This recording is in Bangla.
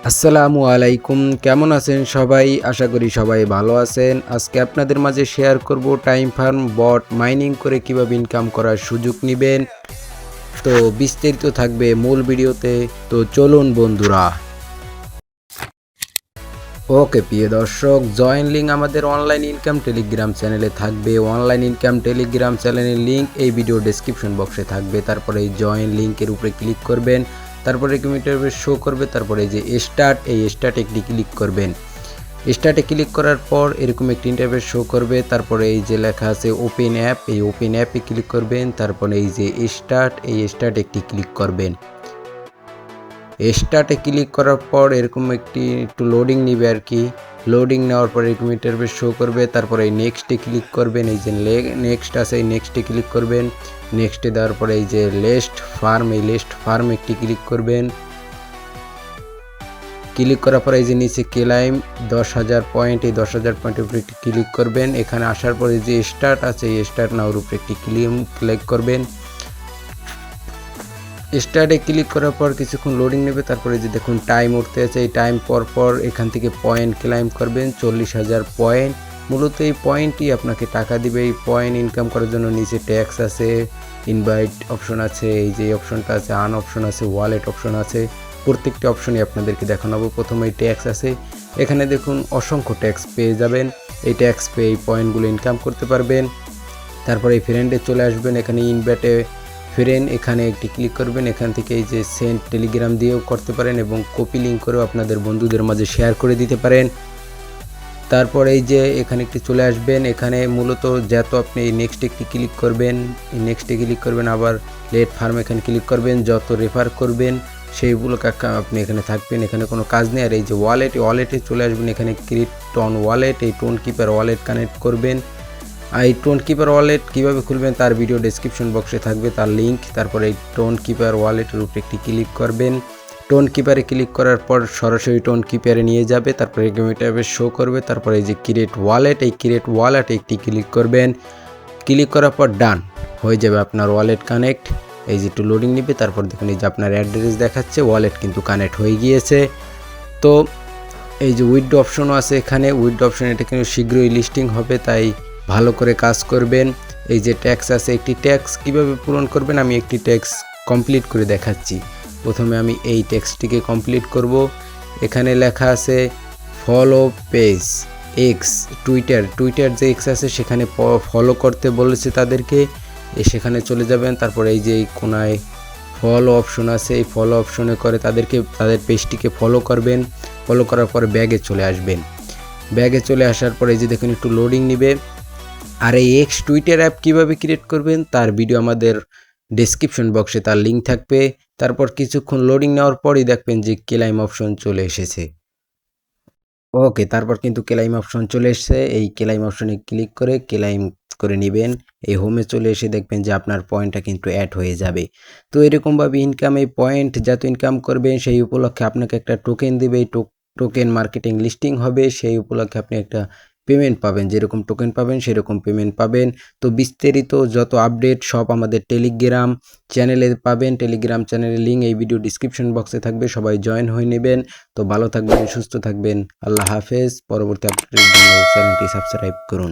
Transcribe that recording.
আসসালামু আলাইকুম, কেমন আছেন সবাই? আশা করি সবাই ভালো আছেন। আজকে আপনাদের মাঝে শেয়ার করব টাইম ফার্ম বট মাইনিং করে কিভাবে ইনকাম করার সুযোগ নিবেন। তো বিস্তারিত থাকবে মূল ভিডিওতে। তো চলুন বন্ধুরা। ওকে প্রিয় দর্শক, জয়েন লিঙ্ক আমাদের অনলাইন ইনকাম টেলিগ্রাম চ্যানেলে থাকবে। অনলাইন ইনকাম টেলিগ্রাম চ্যানেলের লিঙ্ক এই ভিডিও ডেসক্রিপশন বক্সে থাকবে। তারপরে এই জয়েন লিঙ্কের উপরে ক্লিক করবেন, তারপরে কমিউনিটি শো করবে, তারপরে এই যে স্টার্ট, এই স্টার্ট একটি ক্লিক করবেন। স্টার্টে ক্লিক করার পর এরকম একটি ইন্টারফেস শো করবে। তারপরে এই যে লেখা আছে ওপেন অ্যাপ, এই ওপেন অ্যাপে ক্লিক করবেন। তারপরে এই যে স্টার্ট, এই স্টার্ট একটি ক্লিক করবেন। স্টার্টে ক্লিক করার পর এরকম একটু লোডিং নিবে আর কি। লোডিং নেওয়ার পর এরকম ইন্টারফেস শো করবে। তারপরে এই নেক্সটে ক্লিক করবেন, এই যে নেক্সট আছে এই নেক্সটে ক্লিক করবেন। নেক্সটে দেওয়ার পরে এই যে লেস্ট ফার্ম, এই লেস্ট ফার্ম একটি ক্লিক করবেন। ক্লিক করার পরে এই যে নিচে ক্লাইম 10,000 পয়েন্ট, এই 10,000 পয়েন্টের উপরে একটি ক্লিক করবেন। এখানে আসার পরে যে স্টার্ট আছে এই স্টার্ট নাওর উপরে একটি ক্লিক করবেন। স্টার্টে ক্লিক করার পর কিছুক্ষণ লোডিং নেবে। তারপরে যে দেখুন টাইম উঠতে আছে, এই টাইম পর এখান থেকে পয়েন্ট ক্লাইম করবেন 40,000 পয়েন্ট। মূলত এই পয়েন্টই আপনাকে টাকা দিবে। এই পয়েন্ট ইনকাম করার জন্য নিচে ট্যাক্স আছে, ইনভাইট অপশন আছে, এই যে অপশনটা আছে আন অপশন আছে, ওয়ালেট অপশন আছে। প্রত্যেকটি অপশনই আপনাদেরকে দেখানো হবে। প্রথমে এই ট্যাক্স আছে, এখানে দেখুন অসংখ্য ট্যাক্স পেয়ে যাবেন। এই ট্যাক্স পেয়ে এই পয়েন্টগুলো ইনকাম করতে পারবেন। তারপরে এই ফ্রেন্ডে চলে আসবেন, এখানে ইনভাইটে ফ্রেন্ড এখানে একটি ক্লিক করবেন। এখান থেকে এই যে সেন্ড টেলিগ্রাম দিয়েও করতে পারেন এবং কপি লিঙ্ক করেও আপনাদের বন্ধুদের মাঝে শেয়ার করে দিতে পারেন। তারপর এই যে এখানে একটি চলে আসবেন, এখানে মূলত যত আপনি নেক্সট একটি ক্লিক করবেন, এই নেক্সটে ক্লিক করবেন, আবার লেট ফার্ম এখানে ক্লিক করবেন। যত রেফার করবেন সেইগুলো আপনি এখানে থাকবেন, এখানে কোনো কাজ নেই। আর এই যে ওয়ালেটে চলে আসবেন, এখানে ক্রিয়েট টোন ওয়ালেট, এই টোন কিপার ওয়ালেট কানেক্ট করবেন। আর এই টোন কিপার ওয়ালেট কীভাবে খুলবেন তার ভিডিও ডেসক্রিপশন বক্সে থাকবে তার লিঙ্ক। তারপরে এই টোন কিপার ওয়ালেটের উপরে একটি ক্লিক করবেন। টোন কিপারে ক্লিক করার পর সরাসরি টোন কিপারে নিয়ে যাবে। তারপরে ট্যাবে শো করবে। তারপরে এই যে ক্রিয়েট ওয়ালেট, এই ক্রিয়েট ওয়ালেটে একটি ক্লিক করবেন। ক্লিক করার পর ডান হয়ে যাবে আপনার ওয়ালেট কানেক্ট। এই যে একটু লোডিং নেবে, তারপর দেখুন এই যে আপনার অ্যাড্রেস দেখাচ্ছে, ওয়ালেট কিন্তু কানেক্ট হয়ে গিয়েছে। তো এই যে উইথড্র অপশনও আছে এখানে, উইথড্র অপশন এটা কিন্তু শীঘ্রই লিস্টিং হবে, তাই ভালো করে কাজ করবেন। এই যে ট্যাক্স আছে, একটি ট্যাক্স কিভাবে পূরণ করবেন আমি একটি ট্যাক্স কমপ্লিট করে দেখাচ্ছি। প্রথমে আমি এই ট্যাক্সটিকে কমপ্লিট করব। এখানে লেখা আছে ফলো পেজ এক্স, টুইটার যে এক্স আছে সেখানে ফলো করতে বলেছে তাদেরকে। সেখানে চলে যাবেন। তারপরে এই যে এই কোনায় ফলো অপশন আছে, এই ফলো অপশনে করে তাদের পেজটিকে ফলো করবেন। ফলো করার পরে ব্যাগে চলে আসবেন। ব্যাগে চলে আসার পরে এই যে দেখুন একটু লোডিং নিবে। আর এই এক্স টুইটার অ্যাপ কীভাবে ক্রিয়েট করবেন তার ভিডিও আমাদের ডেসক্রিপশন বক্সে তার লিঙ্ক থাকবে। তারপর কিছুক্ষণ লোডিং নেওয়ার পরই দেখবেন যে ক্লেইম অপশন চলে এসেছে। ওকে, তারপর কিন্তু ক্লেইম অপশন চলে এসেছে। এই ক্লেইম অপশনে ক্লিক করে ক্লেইম করে নেবেন। এই হোমে চলে এসে দেখবেন যে আপনার পয়েন্টটা কিন্তু অ্যাড হয়ে যাবে। তো এরকমভাবে এই পয়েন্ট যত ইনকাম করবেন সেই উপলক্ষে আপনাকে একটা টোকেন দেবে। এই টোকেন মার্কেটিং লিস্টিং হবে, সেই উপলক্ষে আপনি একটা পেমেন্ট পাবেন। যেরকম টোকেন পাবেন সেরকম পেমেন্ট পাবেন। তো বিস্তারিত যত আপডেট সব আমাদের টেলিগ্রাম চ্যানেলে পাবেন। টেলিগ্রাম চ্যানেলের লিঙ্ক এই ভিডিও ডিসক্রিপশন বক্সে থাকবে, সবাই জয়েন হয়ে নেবেন। তো ভালো থাকবেন, সুস্থ থাকবেন। আল্লাহ হাফেজ। পরবর্তী আপডেটের জন্য চ্যানেলটি সাবস্ক্রাইব করুন।